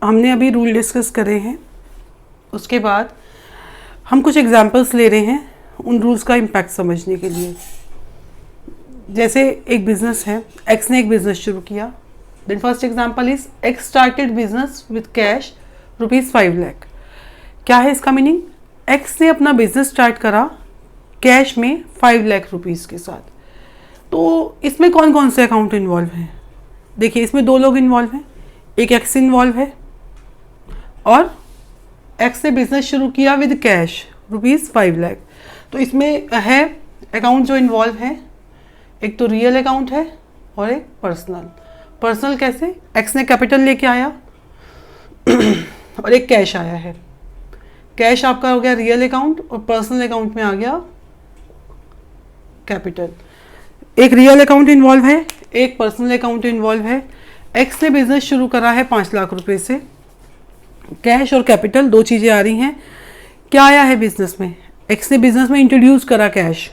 हमने अभी rule discuss करे हैं, उसके बाद हम कुछ एग्जांपल्स ले रहे हैं उन रूल्स का इम्पैक्ट समझने के लिए। जैसे एक बिजनेस है, एक्स ने एक बिजनेस शुरू किया। Then first example is X started business with cash ₹5 lakh. क्या है इसका मीनिंग? एक्स ने अपना बिजनेस स्टार्ट करा कैश में 5 लाख रुपीज़ के साथ। तो इसमें कौन कौन से अकाउंट इन्वॉल्व हैं? देखिए, इसमें 2 लोग इन्वॉल्व हैं, एक एक्स इन्वॉल्व है और एक्स ने बिजनेस शुरू किया विद कैश ₹5 लाख। तो इसमें है अकाउंट जो इन्वॉल्व है, एक तो रियल अकाउंट है और एक पर्सनल। पर्सनल कैसे? एक्स ने कैपिटल लेके आया और एक कैश आया है। कैश आपका हो गया रियल अकाउंट और पर्सनल अकाउंट में आ गया कैपिटल। एक रियल अकाउंट इन्वॉल्व है, एक पर्सनल अकाउंट इन्वॉल्व है। एक्स ने बिजनेस शुरू करा है 5 लाख रुपए से। कैश और कैपिटल 2 चीज़ें आ रही हैं। क्या आया है बिजनेस में? एक्स ने बिजनेस में इंट्रोड्यूस करा कैश,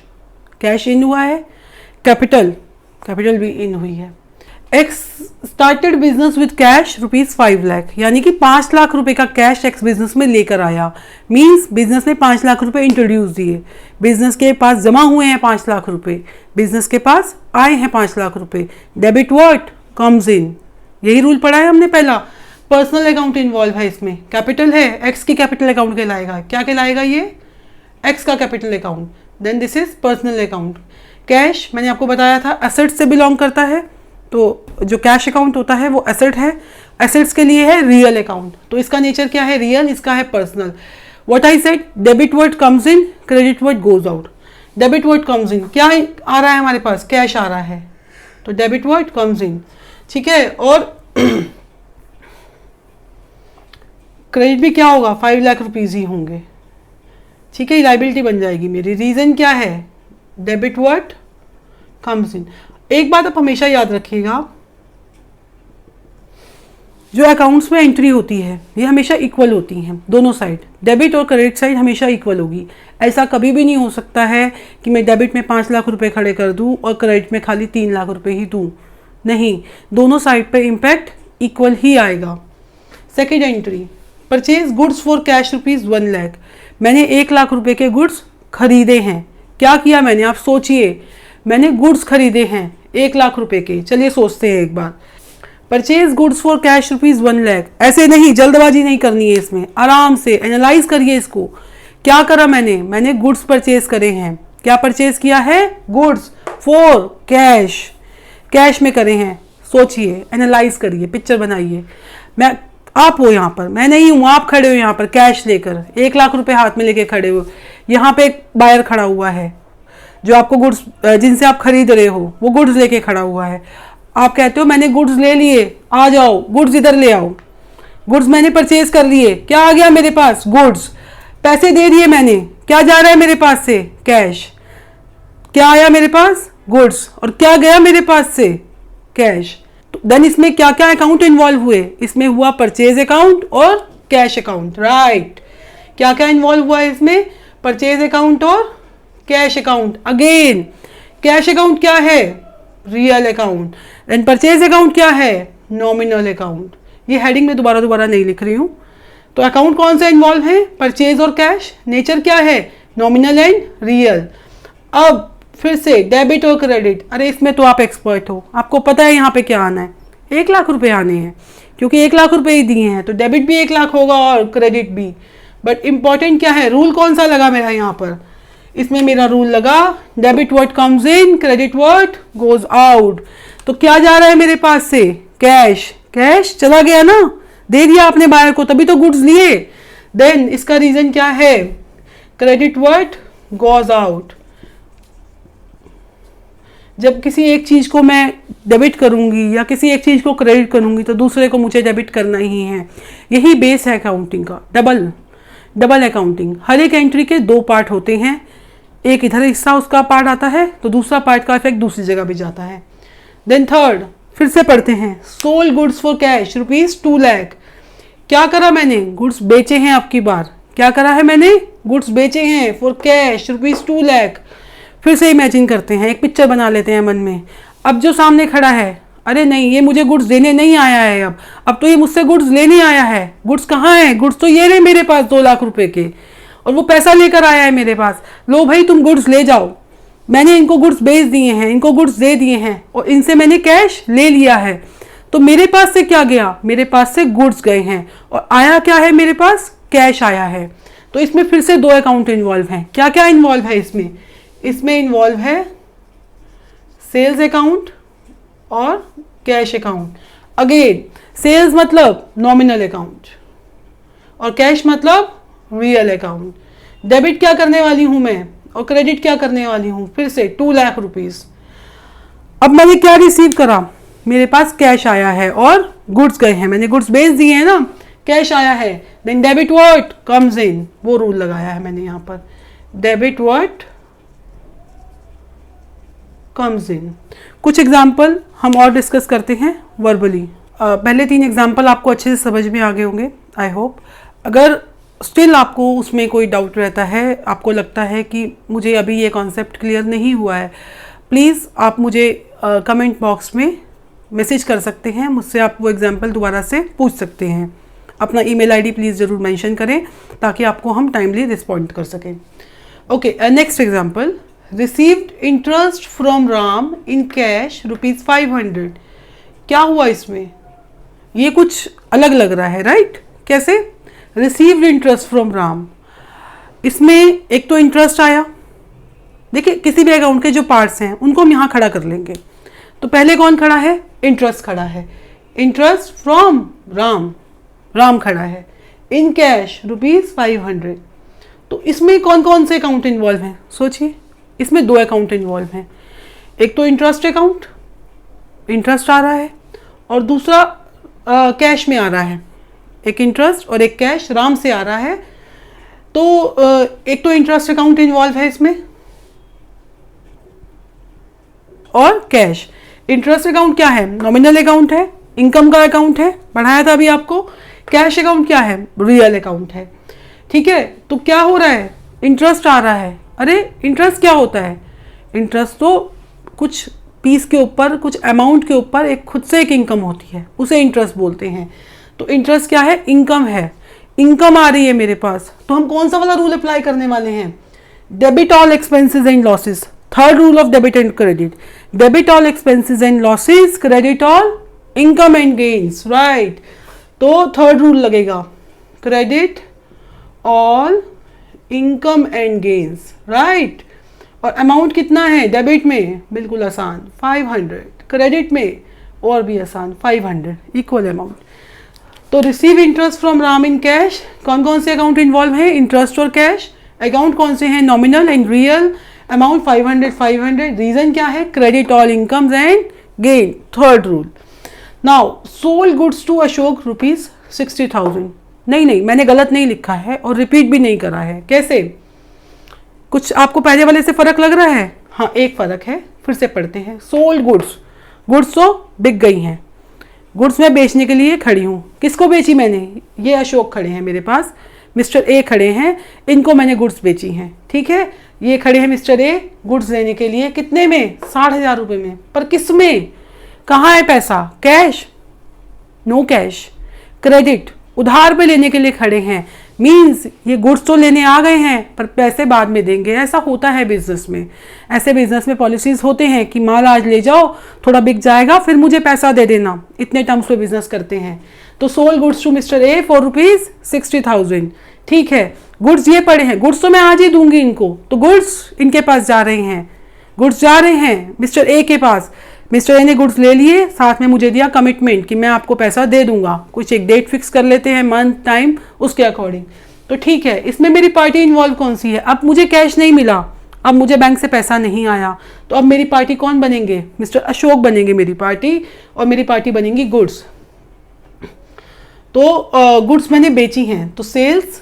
कैश इन हुआ है, कैपिटल भी इन हुई है। X started business with cash ₹5 lakh, यानी कि 5 लाख रुपए का कैश एक्स बिजनेस में लेकर आया। मींस बिजनेस ने 5 लाख रुपए इंट्रोड्यूस दिए, बिजनेस के पास जमा हुए हैं 5 लाख रुपए, बिजनेस के पास आए हैं 5 लाख रुपए। डेबिट व्हाट कम्स इन, यही रूल पढ़ा है हमने पहला। पर्सनल अकाउंट इन्वॉल्व है, इसमें कैपिटल है, एक्स की कैपिटल अकाउंट कहलाएगा। क्या कहलाएगा ये? एक्स का capital account. Then this is personal account. Cash मैंने आपको बताया था एसेट से बिलोंग करता है, तो जो कैश अकाउंट होता है वो एसेट है। एसेट्स के लिए है रियल अकाउंट, तो इसका नेचर क्या है? रियल, इसका है personal. What I said, debit word comes in, credit word goes out. Debit word comes इन, क्या आ रहा है हमारे पास? कैश आ रहा है, तो डेबिट वर्ड कम्स इन, ठीक है। और क्रेडिट भी क्या होगा? 5 लाख रुपीज़ ही होंगे, ठीक है। लाइबिलिटी बन जाएगी मेरी। रीज़न क्या है? डेबिट वर्ड कम्स इन। एक बात आप हमेशा याद रखिएगा, जो अकाउंट्स में एंट्री होती है ये हमेशा इक्वल होती हैं, दोनों साइड, डेबिट और क्रेडिट साइड हमेशा इक्वल होगी। ऐसा कभी भी नहीं हो सकता है कि मैं डेबिट में 5 लाख रुपए खड़े कर दूं और क्रेडिट में खाली 3 लाख रुपए ही दूं। नहीं, दोनों साइड पे इम्पैक्ट इक्वल ही आएगा। Second entry, purchase goods for cash ₹1 lakh. मैंने 1 लाख रुपए के गुड्स खरीदे हैं। क्या किया मैंने? आप सोचिए, मैंने गुड्स खरीदे हैं 1 लाख रुपए के। चलिए सोचते हैं एक बार। Purchase goods for cash ₹1 lakh. ऐसे नहीं, जल्दबाजी नहीं करनी है इसमें, आराम से एनालाइज करिए इसको। क्या करा मैंने गुड्स परचेज करे हैं। क्या परचेज किया है? गुड्स फॉर कैश, कैश में करे हैं। सोचिए, एनालाइज करिए, पिक्चर बनाइए। आप हो यहाँ पर, मैं नहीं हूँ, आप खड़े हो यहाँ पर कैश लेकर, 1 लाख रुपए हाथ में लेके खड़े हो। यहाँ पे एक बायर खड़ा हुआ है जो आपको गुड्स, जिनसे आप खरीद रहे हो, वो गुड्स लेके खड़ा हुआ है। आप कहते हो मैंने गुड्स ले लिए, आ जाओ गुड्स इधर ले आओ। गुड्स मैंने परचेज कर लिए। क्या आ गया मेरे पास? गुड्स। पैसे दे दिए मैंने। क्या जा रहा है मेरे पास से? कैश। क्या आया मेरे पास? गुड्स। और क्या गया मेरे पास से? कैश। तो देन इसमें क्या क्या अकाउंट इन्वॉल्व हुए? इसमें हुआ परचेज अकाउंट और कैश अकाउंट, राइट। क्या क्या इन्वॉल्व हुआ इसमें? परचेज अकाउंट और cash account. Again cash account क्या है? Real account. And purchase account क्या है? Nominal account. ये हेडिंग में दोबारा नहीं लिख रही हूँ। तो अकाउंट कौन से इन्वॉल्व है? परचेज और कैश। नेचर क्या है? Nominal and real. अब फिर से डेबिट और क्रेडिट। अरे इसमें तो आप एक्सपर्ट हो, आपको पता है यहाँ पे क्या आना है। 1 लाख रुपए आने हैं, क्योंकि 1 लाख रुपए ही दिए हैं, तो डेबिट भी 1 लाख होगा और क्रेडिट भी। बट इंपॉर्टेंट क्या है? रूल कौन सा लगा मेरा यहाँ पर? इसमें मेरा रूल लगा debit word comes in, credit word goes out. तो क्या जा रहा है मेरे पास से? कैश। कैश चला गया ना, दे दिया आपने बायर को, तभी तो गुड्स लिए। देन इसका रीजन क्या है? Credit word goes out. जब किसी एक चीज को मैं डेबिट करूंगी या किसी एक चीज को क्रेडिट करूंगी तो दूसरे को मुझे डेबिट करना ही है। यही बेस है अकाउंटिंग का, डबल अकाउंटिंग। हर एक एंट्री के 2 पार्ट होते हैं, एक इधर हिस्सा उसका पार्ट आता है तो दूसरा पार्ट का इफेक्ट दूसरी जगह भी जाता है। देन थर्ड, फिर से पढ़ते हैं। Sold goods for cash ₹2 lakh. क्या करा मैंने? गुड्स बेचे हैं। आपकी बार क्या करा है मैंने? गुड्स बेचे हैं फॉर कैश ₹2 लाख। फिर से इमेजिन करते हैं, एक पिक्चर बना लेते हैं मन में। अब जो सामने खड़ा है, अरे नहीं, ये मुझे गुड्स देने नहीं आया है, अब तो ये मुझसे गुड्स लेने आया है। गुड्स कहाँ है? गुड्स तो ये रहे मेरे पास 2 लाख रुपए के, और वो पैसा लेकर आया है मेरे पास। लो भाई तुम गुड्स ले जाओ, मैंने इनको गुड्स बेच दिए हैं, इनको गुड्स दे दिए हैं, और इनसे मैंने कैश ले लिया है। तो मेरे पास से क्या गया? मेरे पास से गुड्स गए हैं, और आया क्या है मेरे पास? कैश आया है। तो इसमें फिर से 2 अकाउंट इन्वॉल्व हैं। क्या क्या इन्वॉल्व है इसमें? इसमें इन्वॉल्व है सेल्स अकाउंट और कैश अकाउंट। अगेन सेल्स मतलब नॉमिनल अकाउंट और कैश मतलब रियल अकाउंट। डेबिट क्या करने वाली हूं मैं और क्रेडिट क्या करने वाली हूं? फिर से 2 लाख रुपीस। अब मैंने क्या रिसीव करा? मेरे पास कैश आया है और गुड्स गए हैं, मैंने गुड्स बेच दिए हैं ना, कैश आया है। Then debit what comes in, वो रूल लगाया है मैंने यहां पर, डेबिट व्हाट कम्स इन। कुछ एग्जाम्पल हम और डिस्कस करते हैं वर्बली। पहले 3 एग्जाम्पल आपको अच्छे से समझ में आ गए होंगे, आई होप। अगर स्टिल आपको उसमें कोई डाउट रहता है, आपको लगता है कि मुझे अभी ये कॉन्सेप्ट क्लियर नहीं हुआ है, प्लीज़ आप मुझे कमेंट बॉक्स में मैसेज कर सकते हैं, मुझसे आप वो एग्जाम्पल दोबारा से पूछ सकते हैं। अपना ईमेल आईडी प्लीज़ ज़रूर मेंशन करें ताकि आपको हम टाइमली रिस्पॉन्ड कर सकें। Okay, next example, received interest from Ram in cash ₹500। क्या हुआ इसमें? ये कुछ अलग लग रहा है, राइट? कैसे? रिसीव्ड इंटरेस्ट फ्रॉम राम, इसमें एक तो इंटरेस्ट आया। देखिए किसी भी अकाउंट के जो पार्ट्स हैं उनको हम यहाँ खड़ा कर लेंगे। तो पहले कौन खड़ा है? इंटरेस्ट खड़ा है, इंटरेस्ट फ्रॉम राम, राम खड़ा है। In cash ₹500। तो इसमें कौन कौन से अकाउंट इन्वॉल्व हैं? सोचिए, इसमें 2 अकाउंट इन्वॉल्व हैं। एक तो इंटरेस्ट अकाउंट, इंटरेस्ट आ रहा है, और दूसरा कैश में आ रहा है। एक इंटरेस्ट और एक कैश राम से आ रहा है। तो एक तो इंटरेस्ट अकाउंट इन्वॉल्व है इसमें और कैश। इंटरेस्ट अकाउंट क्या है? नॉमिनल अकाउंट है, इनकम का अकाउंट है, पढ़ाया था अभी आपको। कैश अकाउंट क्या है? रियल अकाउंट है। ठीक है, तो क्या हो रहा है? इंटरेस्ट आ रहा है। अरे इंटरेस्ट क्या होता है? इंटरेस्ट तो कुछ पीस के ऊपर, कुछ अमाउंट के ऊपर एक खुद से एक इनकम होती है, उसे इंटरेस्ट बोलते हैं। तो इंटरेस्ट क्या है? इनकम है। इनकम आ रही है मेरे पास, तो हम कौन सा वाला रूल अप्लाई करने वाले हैं? Debit all expenses and losses. Third rule of debit and credit, debit all expenses and losses, credit all income and gains, right? तो थर्ड रूल लगेगा, credit all income and gains, right? और amount कितना है debit में? बिल्कुल आसान, 500। Credit में और भी आसान, 500, इक्वल अमाउंट। तो receive interest from Ram in cash, कौन कौन से अकाउंट इन्वॉल्व है? इंटरेस्ट और कैश। अकाउंट कौन से हैं? Nominal and real. Amount 500। Reason क्या है? Credit all incomes and gain, third rule. Now sold goods to Ashok ₹60,000। नहीं, मैंने गलत नहीं लिखा है और रिपीट भी नहीं करा है। कैसे? कुछ आपको पहले वाले से फर्क लग रहा है? हाँ, एक फर्क है, फिर से पढ़ते हैं। सोल्ड गुड्स, गुड्स तो बिक गई हैं, गुड्स मैं बेचने के लिए खड़ी हूँ। किसको बेची मैंने? ये अशोक खड़े हैं मेरे पास, मिस्टर ए खड़े हैं, इनको मैंने गुड्स बेची हैं। ठीक है, ये खड़े हैं मिस्टर ए गुड्स लेने के लिए। कितने में? 60,000 रुपये में। पर किस में? कहाँ है पैसा? कैश? No cash. क्रेडिट, उधार पे लेने के लिए खड़े हैं। मीन्स ये गुड्स तो लेने आ गए हैं पर पैसे बाद में देंगे। ऐसा होता है बिजनेस में, ऐसे बिजनेस में पॉलिसीज होते हैं कि माल आज ले जाओ, थोड़ा बिक जाएगा, फिर मुझे पैसा दे देना। इतने टर्म्स पे बिजनेस करते हैं। तो sold goods to mister A for ₹60,000। ठीक है, गुड्स ये पड़े हैं, गुड्स तो मैं आज ही दूंगी इनको, तो गुड्स इनके पास जा रहे हैं, गुड्स जा रहे हैं मिस्टर ए के पास। मिस्टर ए ने गुड्स ले लिए, साथ में मुझे दिया कमिटमेंट कि मैं आपको पैसा दे दूंगा। कुछ एक डेट फिक्स कर लेते हैं, मंथ, टाइम, उसके अकॉर्डिंग। तो ठीक है, इसमें मेरी पार्टी इन्वॉल्व कौन सी है? अब मुझे कैश नहीं मिला, अब मुझे बैंक से पैसा नहीं आया, तो अब मेरी पार्टी कौन बनेंगे? मिस्टर अशोक बनेंगे मेरी पार्टी, और मेरी पार्टी बनेंगी गुड्स। तो गुड्स मैंने बेची हैं, तो सेल्स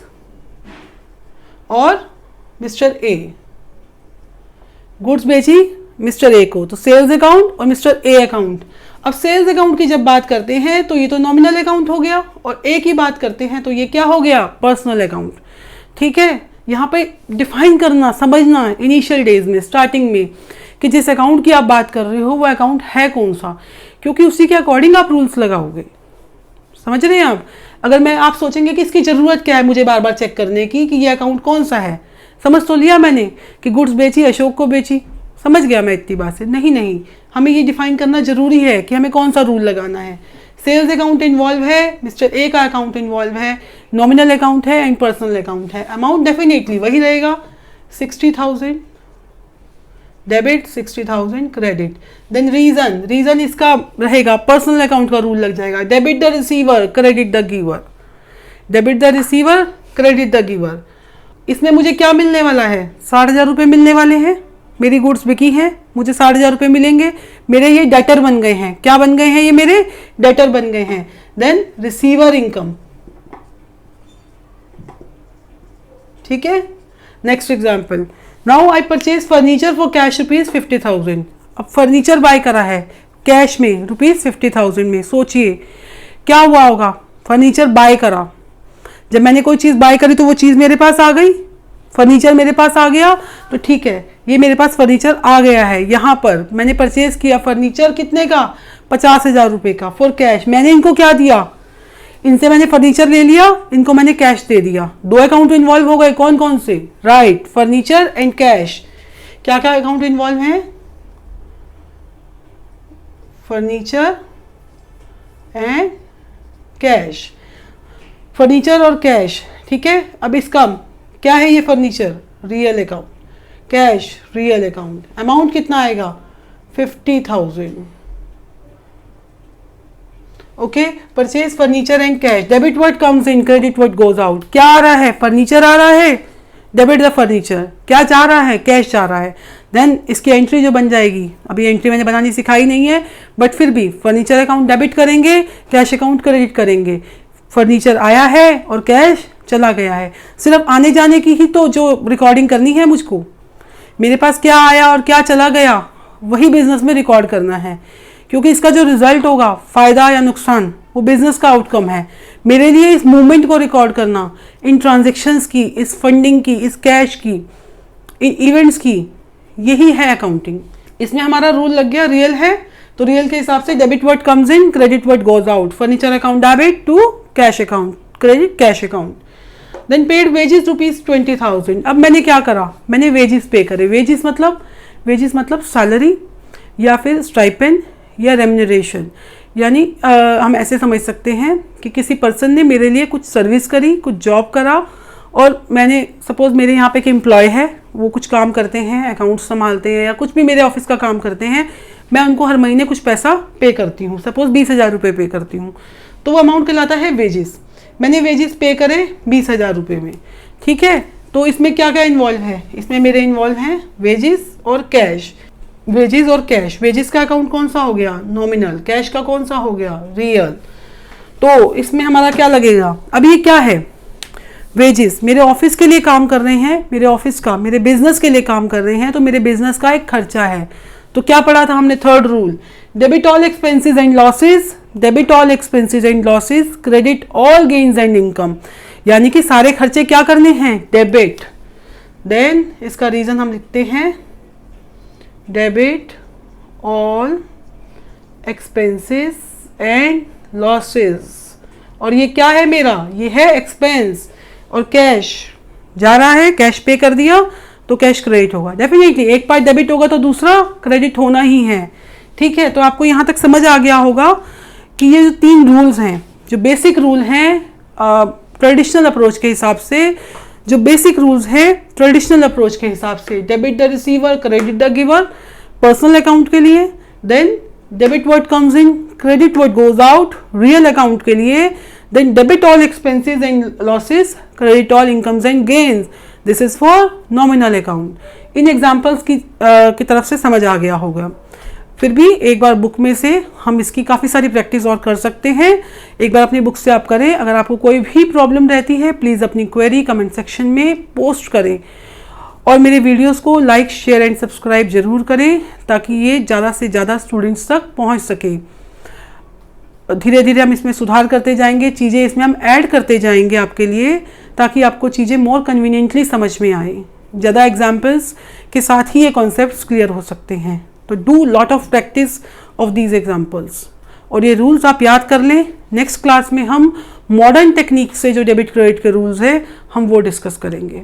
और मिस्टर ए, गुड्स बेची मिस्टर ए को, तो सेल्स अकाउंट और मिस्टर ए अकाउंट। अब सेल्स अकाउंट की जब बात करते हैं तो ये तो नॉमिनल अकाउंट हो गया, और ए की बात करते हैं तो ये क्या हो गया? Personal account. ठीक है, यहाँ पे डिफाइन करना, समझना इनिशियल डेज में, स्टार्टिंग में, कि जिस अकाउंट की आप बात कर रहे हो वो अकाउंट है कौन सा, क्योंकि उसी के अकॉर्डिंग आप रूल्स लगाओगे। समझ रहे हैं आप? अगर आप सोचेंगे कि इसकी ज़रूरत क्या है मुझे बार बार चेक करने की कि ये अकाउंट कौन सा है, समझ तो लिया मैंने कि गुड्स बेची, अशोक को बेची, समझ गया मैं इतनी बात से। नहीं, हमें ये डिफाइन करना जरूरी है कि हमें कौन सा रूल लगाना है। सेल्स अकाउंट इन्वॉल्व है, मिस्टर ए का अकाउंट इन्वॉल्व है, नॉमिनल अकाउंट है एंड पर्सनल अकाउंट है। अमाउंट डेफिनेटली वही रहेगा 60,000 डेबिट, 60,000 क्रेडिट। देन रीजन इसका रहेगा, पर्सनल अकाउंट का रूल लग जाएगा, debit the receiver, credit the giver, debit the receiver, credit the giver. इसमें मुझे क्या मिलने वाला है? 60,000 रुपये मिलने वाले हैं। मेरी गुड्स बिकी हैं, मुझे 60,000 रुपये मिलेंगे। मेरे ये डेटर बन गए हैं। क्या बन गए हैं? ये मेरे डेटर बन गए हैं। देन रिसीवर इनकम, ठीक है। Next example, now I purchase furniture for cash ₹50,000। अब फर्नीचर बाय करा है कैश में ₹50,000 में। सोचिए क्या हुआ होगा? फर्नीचर बाय करा, जब मैंने कोई चीज़ बाय करी तो वो चीज़ मेरे पास आ गई, फर्नीचर मेरे पास आ गया, तो ठीक है ये मेरे पास फर्नीचर आ गया है। यहाँ पर मैंने परचेज किया फर्नीचर कितने का? 50,000 रुपये का फॉर कैश। मैंने इनको क्या दिया? इनसे मैंने फर्नीचर ले लिया, इनको मैंने कैश दे दिया। 2 अकाउंट इन्वॉल्व हो गए, कौन कौन से? Right, furniture and cash. क्या क्या अकाउंट इन्वॉल्व हैं? फर्नीचर एंड कैश, फर्नीचर और कैश, ठीक है। अब इसका क्या है? ये furniture real account, cash real account. Amount कितना आएगा? 50,000। Okay, purchase furniture and cash. Debit word comes in, credit word goes out. क्या आ रहा है? फर्नीचर आ रहा है, डेबिट द फर्नीचर। क्या जा रहा है? कैश जा रहा है। देन इसकी एंट्री जो बन जाएगी, अभी एंट्री मैंने बनानी सिखाई नहीं है, बट फिर भी फर्नीचर अकाउंट डेबिट करेंगे, कैश अकाउंट क्रेडिट करेंगे। फर्नीचर आया है और कैश चला गया है। सिर्फ आने जाने की ही तो जो रिकॉर्डिंग करनी है मुझको, मेरे पास क्या आया और क्या चला गया वही बिजनेस में रिकॉर्ड करना है, क्योंकि इसका जो रिजल्ट होगा, फायदा या नुकसान, वो बिजनेस का आउटकम है। मेरे लिए इस मूवमेंट को रिकॉर्ड करना, इन ट्रांजैक्शंस की, इस फंडिंग की, इस कैश की, इन इवेंट्स की, यही है अकाउंटिंग। इसमें हमारा रूल लग गया, रियल है तो रियल के हिसाब से debit word comes in, credit word goes out. Furniture account debit to cash account, credit cash account. Then paid wages ₹20,000। अब मैंने क्या करा? मैंने वेजेस पे करे। वेजेस मतलब सैलरी या फिर स्टाइपेंड या रेम्यूनरेशन। यानी हम ऐसे समझ सकते हैं कि किसी पर्सन ने मेरे लिए कुछ सर्विस करी, कुछ जॉब करा, और मैंने सपोज मेरे यहाँ पे एक एम्प्लॉय है, वो कुछ काम करते हैं, अकाउंट्स संभालते हैं या कुछ भी मेरे ऑफिस का काम करते हैं, मैं उनको हर महीने कुछ पैसा पे करती हूँ, सपोज 20,000 रुपये पे करती हूँ, तो वो अमाउंट कहलाता है वेजेस। मैंने वेजेस पे करे 20,000 रुपये में, ठीक है। तो इसमें क्या क्या इन्वॉल्व है? इसमें मेरे इन्वॉल्व हैं वेजेस और कैश। वेजेस और कैश, वेजेस का अकाउंट कौन सा हो गया? नॉमिनल। कैश का कौन सा हो गया? रियल। तो इसमें हमारा क्या लगेगा? अब ये क्या है? वेजेस मेरे ऑफिस के लिए काम कर रहे हैं, मेरे ऑफिस का, मेरे बिजनेस के लिए काम कर रहे हैं, तो मेरे बिजनेस का एक खर्चा है। तो क्या पढ़ा था हमने? Third rule, debit all expenses and losses, debit all expenses and losses, credit all gains and income. यानी कि सारे खर्चे क्या करने हैं? डेबिट। देन इसका रीजन हम लिखते हैं debit all expenses and losses. और ये क्या है मेरा? ये है एक्सपेंस। और कैश जा रहा है, कैश पे कर दिया तो कैश क्रेडिट होगा। डेफिनेटली एक पार्ट डेबिट होगा तो दूसरा क्रेडिट होना ही है, ठीक है। तो आपको यहाँ तक समझ आ गया होगा कि ये जो 3 रूल्स हैं, जो बेसिक रूल हैं ट्रेडिशनल अप्रोच के हिसाब से, जो बेसिक रूल्स हैं ट्रेडिशनल अप्रोच के हिसाब से, debit the receiver, credit the giver personal account के लिए, then debit word comes in, credit word goes out real account के लिए, then debit all expenses and losses, credit all incomes and gains, this is for nominal account. इन examples की तरफ से समझ आ गया होगा। फिर भी एक बार बुक में से हम इसकी काफ़ी सारी प्रैक्टिस और कर सकते हैं। एक बार अपनी बुक से आप करें। अगर आपको कोई भी प्रॉब्लम रहती है प्लीज़ अपनी क्वेरी कमेंट सेक्शन में पोस्ट करें, और मेरे वीडियोस को लाइक, शेयर एंड सब्सक्राइब जरूर करें ताकि ये ज़्यादा से ज़्यादा स्टूडेंट्स तक पहुंच सके। धीरे धीरे हम इसमें सुधार करते जाएंगे, चीज़ें इसमें हम ऐड करते जाएंगे आपके लिए, ताकि आपको चीज़ें मोर कन्वीनियंटली समझ में आए। ज़्यादा एग्जाम्पल्स के साथ ही ये कॉन्सेप्ट्स क्लियर हो सकते हैं। तो do lot of practice of these examples, और ये रूल्स आप याद कर लें। नेक्स्ट क्लास में हम मॉडर्न टेक्निक से जो डेबिट क्रेडिट के रूल्स है हम वो डिस्कस करेंगे।